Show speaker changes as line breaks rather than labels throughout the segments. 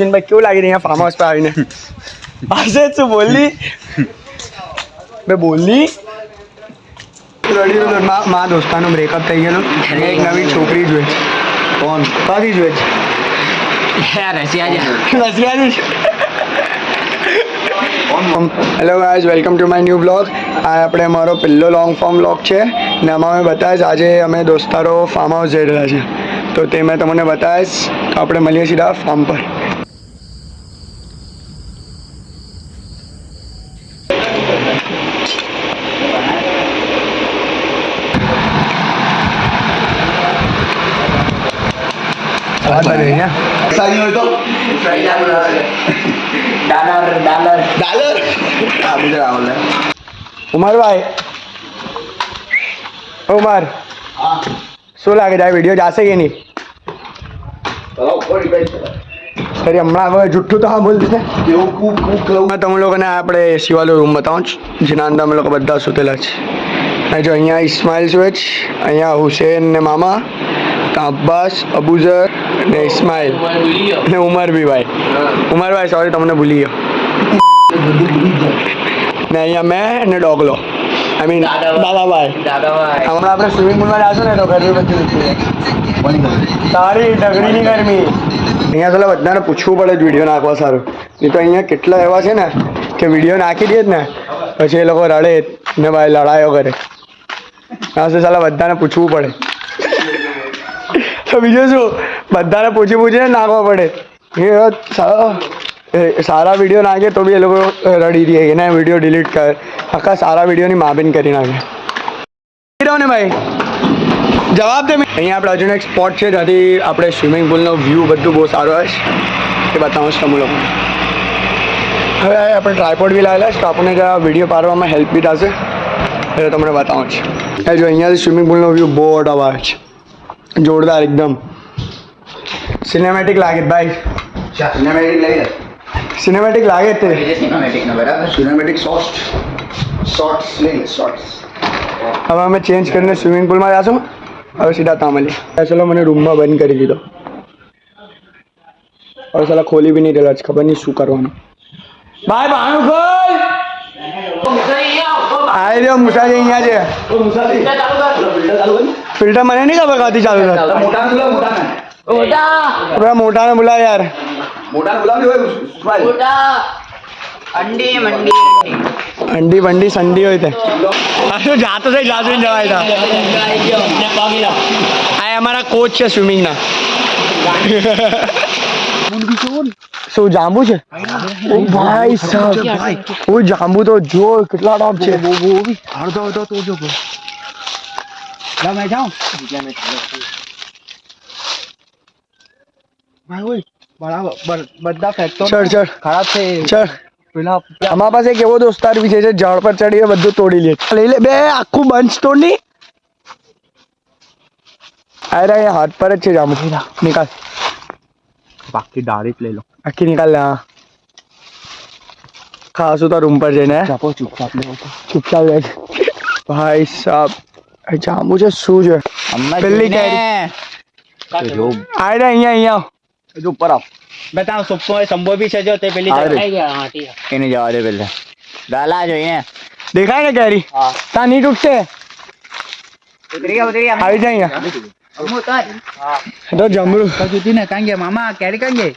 ભાઈ કેવું લાગી રહ્યા ફાર્મ હાઉસ પર આવીને? પાસે શું બોલી બે બોલી રડી મા દોસ્તાનું બ્રેકઅપ થઈ ગયેલું. એક નવી છોકરી જોઈએ. કોણ? કાથી જોઈએ? રશિયાની. Hello guys, welcome to my new blog. આ આપણે અમારો પહેલો લોંગ ફોર્મ બ્લોગ છે ને આમાં અમે બતાવીશ આજે અમે દોસ્તારો ફાર્મ હાઉસ જઈ રહ્યા છે. તો તે મેં તમને બતાવીશ. તો આપણે મળીએ સીધા ફાર્મ પર. ઉમરભાઈ, ઉમર શું લાગે છે વિડીયો જશે કે નહીં? અરે હમણાં હવે જુઠ્ઠું તો હા બોલતી છે. તમે લોકોને આપણે એસી વાળો રૂમ બતાવું છું જેના અંદર અમે લોકો બધા સુતેલા છે. જો અહીંયા ઇસ્માઇલ સુએજ, અહીંયા હુસેન ને મામા, અબ્બાસ, અબુઝર ને ઇસ્માઇલ ને ઉમર બી ભાઈ. ઉમરભાઈ સોરી તમને ભૂલી ગયો. ને અહીંયા મેં ને ડોગલો આઈ મીન દાદાભાઈ. હમણાં આપણે સ્વિમિંગ પુલમાં જશું ને તો ગરમી બધી તારી ડગરીની ગરમી. અહીંયા ચાલો બધાને પૂછવું પડે વિડીયો નાખવા સારું. નહીં તો અહીંયા કેટલા એવા છે ને કે વિડીયો નાખી દે જ ને પછી એ લોકો રડે ને ભાઈ લડાયો કરે. હા તો ચાલો બધાને પૂછવું પડે. તો બીજું શું, બધાને પૂછીને નાખવા પડે. સારા વિડીયો નાખે તો બી એ લોકો રડી દે એના વિડીયો ડિલીટ કરે. આખા સારા વિડીયોની માબીન કરી નાખે. ને ભાઈ જવાબ દે. અહીંયા આપણે હજુ એક સ્પોટ છે જ્યાંથી આપણે સ્વિમિંગ પુલનો વ્યૂ બધું બહુ સારો આવે છે એ બતાવું છું તમે લોકો. હવે આપણે ટ્રાયપોડ બી લાવેલા છે તો આપણને જ્યાં વિડીયો પાડવામાં હેલ્પ બી થશે એટલે તમને બતાવું છું. એ જો અહીંયાથી સ્વિમિંગ પુલનો વ્યૂ બહુ મોટો આવે છે, જોરદાર એકદમ સિનેમેટિક લાગે ભાઈ. સિનેમેટિક લાગે તે સિનેમેટિક શોર્ટ્સ. હવે અમે ચેન્જ કરીને સ્વિમિંગ પુલમાં જશું. હવે સીધા ત્યાં મળીએ. ચલો મને રૂમમાં બંધ કરી દીધો. હવે ચાલો ખોલી બી નહીં રહેલા, ખબર નહીં શું કરવાનું. ભાઈ બાણું ખોલ. આવી રહ્યો મુસાજી અહીંયા છે. ફિલ્ટર મને નહીં ખબર કાથી ચાલુ થાય. મોટાને બોલા યાર. અંડી બંડી સંડી હોય તે જાતો છે જાતો જવાય. આ અમારા કોચ છે સ્વિમિંગના. શું જાંબુ છે? ઓ ભાઈ સાહેબ, ઓ જાંબુ તો જો કેટલા ટોપ છે. બધા ફેક્ટો ખરાબ છે. ચલ અમારા પાસે એક એવો દોસ્તાર બી છે ઝાડ પર ચડીને બધું તોડી લે. લઈ લે બે આખું બંચ તોડી. અરે હાથ પર જ છે જામુ. નિકાલ બાકી ડાળી જ લઈ લો. આખી નિકાલ લે. હા ખાસું તો રૂમ પર જઈને ચૂપચાપ લે. ભાઈ સાહેબ જાંબુ છે શું છે? પેલી કેરી અહીંયા ઉપર આવ. બતાવ સોપો સંભવ બી છે જો તે પેલી એને જવા દે. પેલા ડાલા જોઈએ દેખાય ને કેરી. તા નહીં તૂટશે. આવી જાય અહીંયા તો જમરૂક ને કાંગે મામા કેરી કાંગે.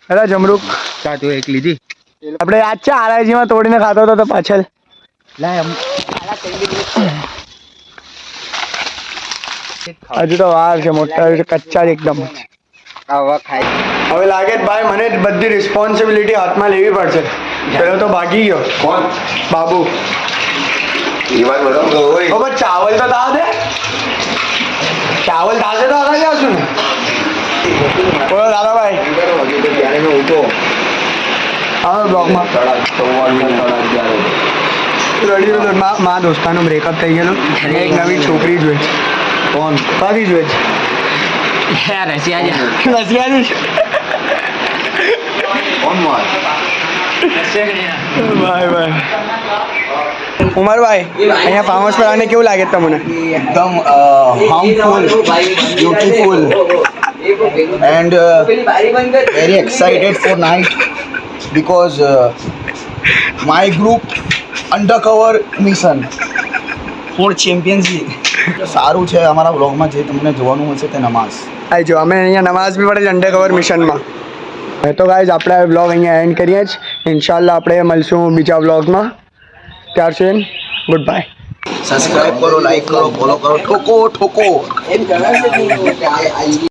અરે જમરૂક ચા તું એક લીધી. આપણે યાદ છે આરાજીમાં તોડીને ખાતો હતો તો પાછળ. હજુ તો વાર છે. મોટા કચ્ચા એકદમ. હવે લાગે ભાઈ મને બધી રિસ્પોન્સિબિલિટી હાથમાં લેવી પડશે. પેલો તો ભાગી ગયો. કોણ? બાબુ. ચાવલ તો દાવ દે. ચાવલ દાશે તો આગળ આવશું ને. બોલો દાદાભાઈ. હા બ્લોગમાં મા દોસ્તાનું બ્રેકઅપ થઈ ગયેલું. એક નવી છોકરી જોઈએ. કોણ? કાથી જોઈએ? રશિયાની. ઉમરભાઈ અહીંયા ફાર્મ હાઉસ પર આને કેવું લાગે તમને? એકદમ harmful, beautiful.
and very excited for night because my group undercover mission for Champions League. સારું છે અમારા વ્લોગમાં જે તમને જોવાનું હશે તે નમાઝ.
આ જો અમે અહીંયા નમાઝ બી પડે છે અંડર કવર મિશનમાં. તો ગાઈઝ આપણે આ વ્લોગ અહીંયા એન્ડ કરીએ જ. ઇન્શાલ્લાહ આપણે મળશું બીજા વ્લોગમાં. ત્યાર સુધી ગુડ બાય.
સબસ્ક્રાઇબ કરો, લાઈક કરો, ફોલો કરો, ઠોકો ઠોકો.